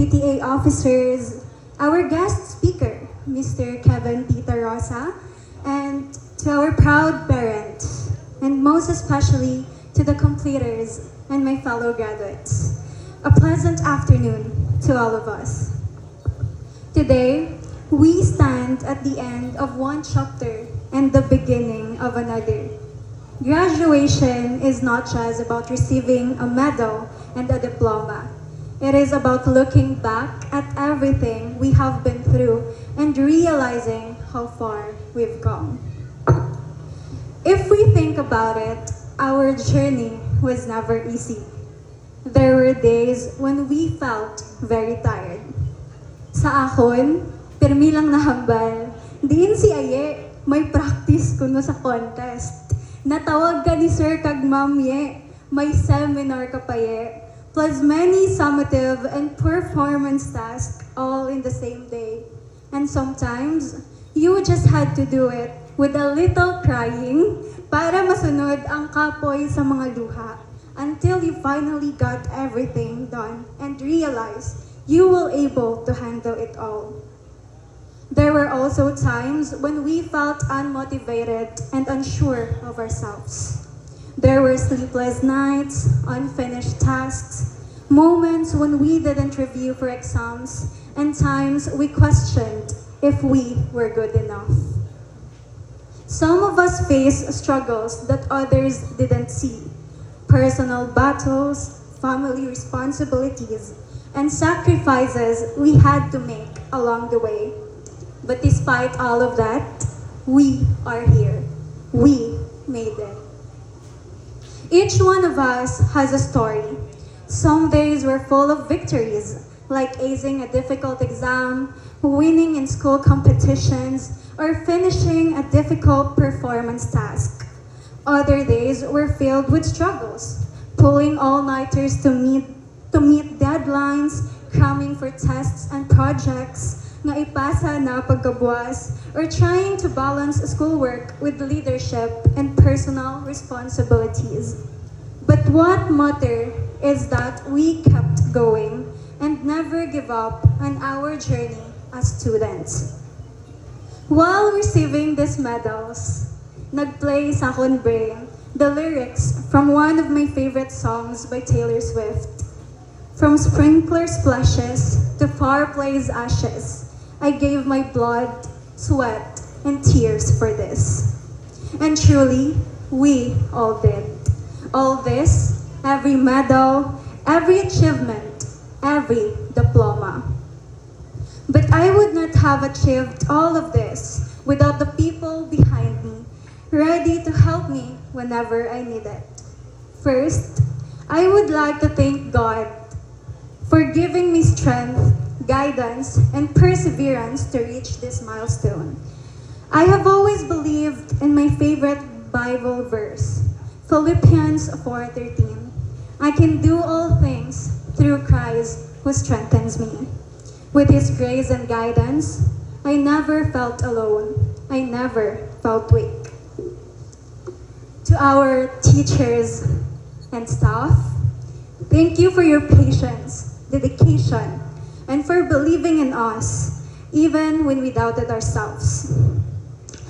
PTA officers, our guest speaker, Mr. Kevin Tita Rosa, and to our proud parents, and most especially to the completers and my fellow graduates. A pleasant afternoon to all of us. Today, we stand at the end of one chapter and the beginning of another. Graduation is not just about receiving a medal and a diploma. It is about looking back at everything we have been through and realizing how far we've come. If we think about it, our journey was never easy. There were days when we felt very tired. Sa akon, pirmi lang nahambal. Diin si Aye, may practice kuno sa contest. Natawag ka ni Sir kag Ma'am Ye, may seminar ka pa ye, plus many summative and performance tasks all in the same day. And sometimes, you just had to do it with a little crying para masunod ang kapoy sa mga luha until you finally got everything done and realized you were able to handle it all. There were also times when we felt unmotivated and unsure of ourselves. There were sleepless nights, unfinished tasks, moments when we didn't review for exams, and times we questioned if we were good enough. Some of us face struggles that others didn't see. Personal battles, family responsibilities, and sacrifices we had to make along the way. But despite all of that, we are here. We made it. Each one of us has a story. Some days were full of victories, like acing a difficult exam, winning in school competitions, or finishing a difficult performance task. Other days were filled with struggles, pulling all-nighters to meet deadlines, cramming for tests and projects, nga ipasa na pagkabuas, or trying to balance schoolwork with leadership and personal responsibilities. But what mattered is that we kept going and never give up on our journey as students. While receiving these medals, nagplay sa akong brain the lyrics from one of my favorite songs by Taylor Swift. From sprinkler splashes to fireplace ashes, I gave my blood, sweat, and tears for this. And truly, we all did. All this, every medal, every achievement, every diploma. But I would not have achieved all of this without the people behind me, ready to help me whenever I need it. First, I would like to thank God for giving me strength, guidance, and perseverance to reach this milestone. I have always believed in my favorite Bible verse, Philippians 4:13. I can do all things through Christ who strengthens me. With His grace and guidance, I never felt alone. I never felt weak. To our teachers and staff, thank you for your patience, dedication, and for believing in us, even when we doubted ourselves.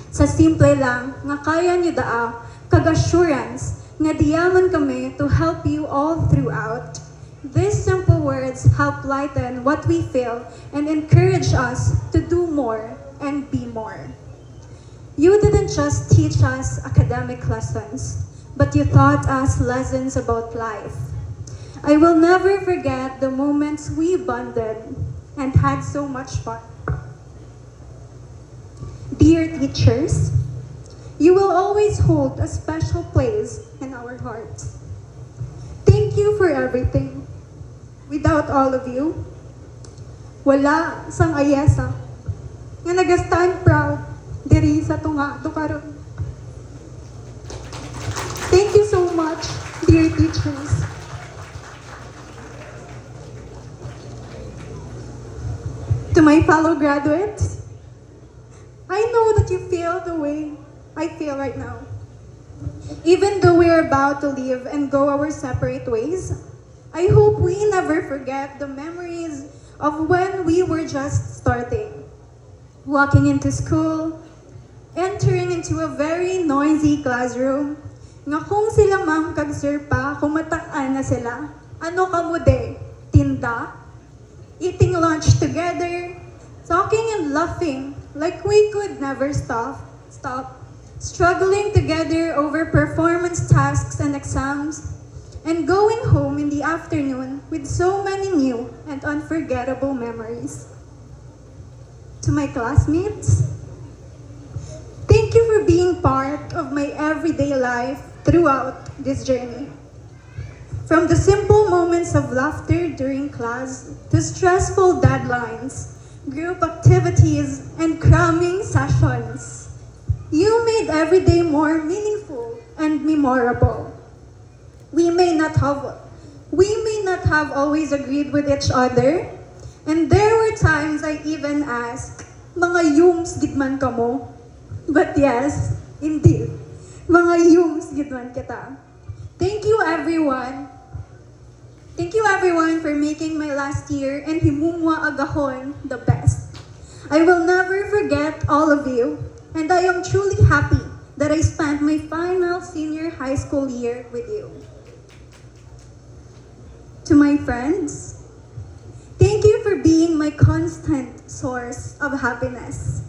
Sa simple lang, nga kaya nyo daa, kag-assurance, nga diyaman kami to help you all throughout. These simple words help lighten what we feel and encourage us to do more and be more. You didn't just teach us academic lessons, but you taught us lessons about life. I will never forget the moments we bonded and had so much fun. Dear teachers, you will always hold a special place in our hearts. Thank you for everything. Without all of you, wala sang AYESSA nga nag-stand proud diri sa tunga do karon. Thank you so much, dear teachers. To my fellow graduates, I know that you feel the way I feel right now. Even though we are about to leave and go our separate ways, I hope we never forget the memories of when we were just starting, walking into school, entering into a very noisy classroom, nga kung sila ma'am kag sir pa, kumataan na sila, ano kamude, tinda, eating lunch together, talking and laughing like we could never stop, struggling together over performance tasks and exams, and going home in the afternoon with so many new and unforgettable memories. To my classmates, thank you for being part of my everyday life throughout this journey. From the simple moments of laughter during class to stressful deadlines, group activities, and cramming sessions, you made every day more meaningful and memorable. We may not have always agreed with each other, and there were times I even asked, mga yums gid man kamo? But yes, indeed, mga yums gid man kita. Thank you everyone. Thank you everyone for making my last year and himumwa agahon the best. I will never forget all of you, and I am truly happy that I spent my final senior high school year with you. To my friends, thank you for being my constant source of happiness.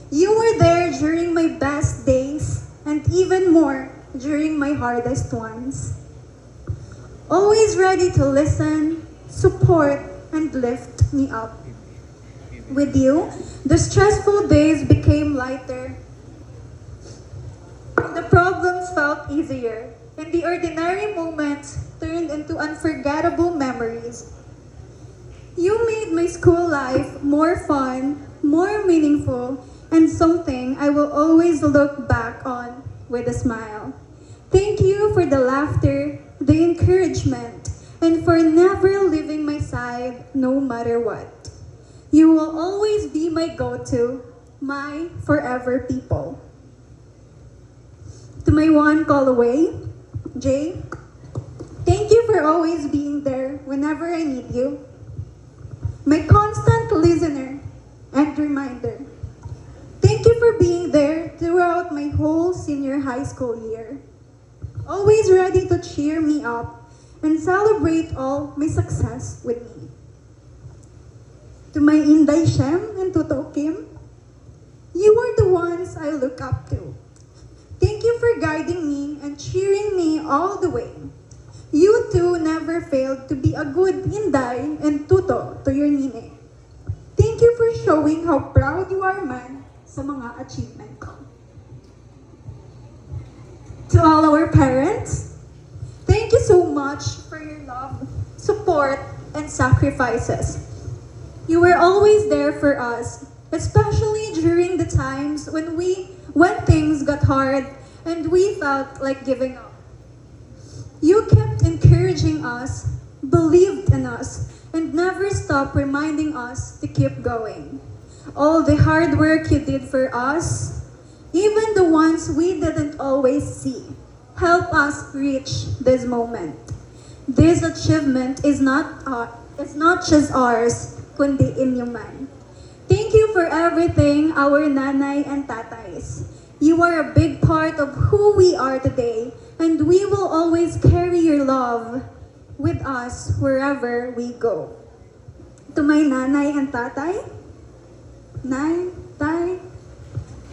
You were there during my best days and even more during my hardest ones. Always ready to listen, support, and lift me up. With you, the stressful days became lighter, and the problems felt easier, and the ordinary moments turned into unforgettable memories. You made my school life more fun, more meaningful, and something I will always look back on with a smile. Thank you for the laughter, the encouragement, and for never leaving my side no matter what. You will always be my go-to, my forever people. To my one call away, Jay, thank you for always being there whenever I need you. My constant listener and reminder. Thank you for being there throughout my whole senior high school year. Always ready to cheer me up and celebrate all my success with me. To my Inday Shem and Tuto Kim, you are the ones I look up to. Thank you for guiding me and cheering me all the way. You two never failed to be a good Inday and Tuto to your Nine. Thank you for showing how proud you are man sa mga achievement ko. To all our parents, thank you so much for your love, support, and sacrifices. You were always there for us, especially during the times when things got hard and we felt like giving up. You kept encouraging us, believed in us, and never stopped reminding us to keep going. All the hard work you did for us, even the ones we didn't always see, help us reach this moment. This achievement is not just ours, kundi inyuman. Thank you for everything, our nanay and tatays. You are a big part of who we are today, and we will always carry your love with us wherever we go. To my nanay and tatay, nay, tay,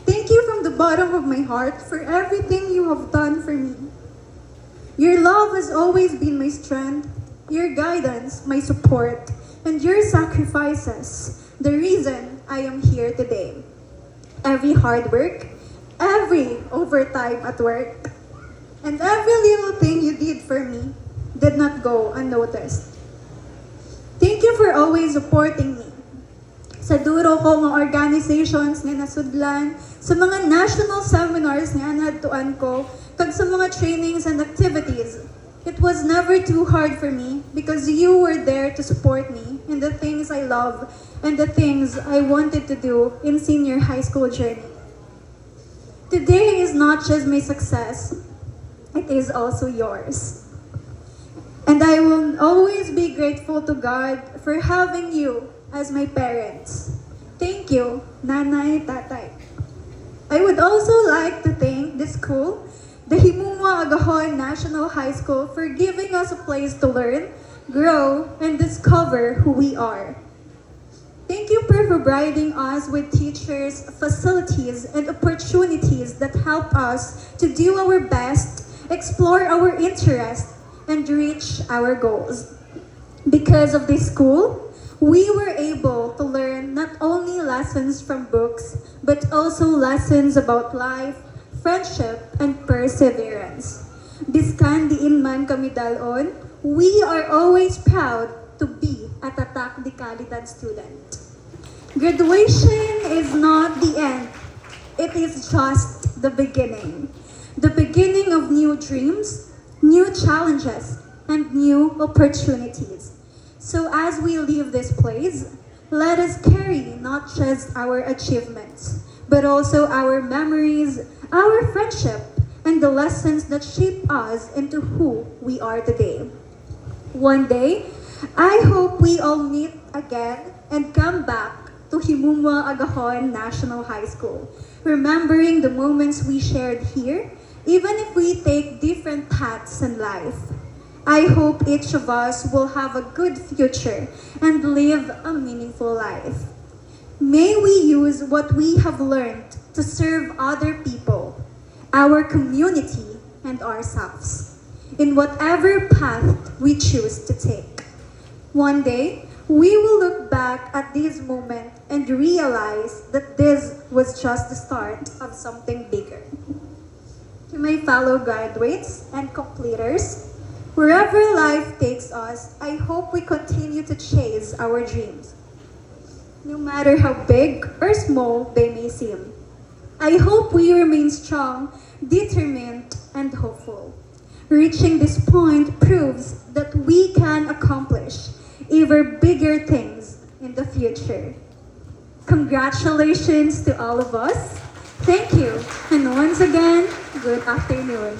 thank you from the bottom of my heart for everything you have done for me. Your love has always been my strength, your guidance, my support, and your sacrifices, the reason I am here today. Every hard work, every overtime at work, and every little thing you did for me did not go unnoticed. Thank you for always supporting me. Sa duro ko mga organizations nga nasudlan, sa mga national seminars nga nadtuan ko, kag sa mga trainings and activities. It was never too hard for me because you were there to support me in the things I love and the things I wanted to do in senior high school journey. Today is not just my success, it is also yours. And I will always be grateful to God for having you as my parents. Thank you, Nanay, Tatay. I would also like to thank the school, the Himuma Agahon National High School, for giving us a place to learn, grow, and discover who we are. Thank you for providing us with teachers, facilities, and opportunities that help us to do our best, explore our interests, and reach our goals. Because of this school, we were able to learn not only lessons from books, but also lessons about life, friendship, and perseverance. Biskan diin man kami dalon, we are always proud to be a tatak di kalidad student. Graduation is not the end. It is just the beginning. The beginning of new dreams, new challenges, and new opportunities. So as we leave this place, let us carry not just our achievements, but also our memories, our friendship, and the lessons that shape us into who we are today. One day, I hope we all meet again and come back to Himuma Agahon National High School, remembering the moments we shared here, even if we take different paths in life. I hope each of us will have a good future and live a meaningful life. May we use what we have learned to serve other people, our community, and ourselves, in whatever path we choose to take. One day, we will look back at this moment and realize that this was just the start of something bigger. To my fellow graduates and completers, wherever life takes us, I hope we continue to chase our dreams, no matter how big or small they may seem. I hope we remain strong, determined, and hopeful. Reaching this point proves that we can accomplish even bigger things in the future. Congratulations to all of us. Thank you. And once again, good afternoon.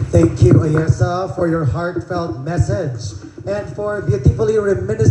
Thank you, AYESSA, for your heartfelt message and for beautifully reminiscing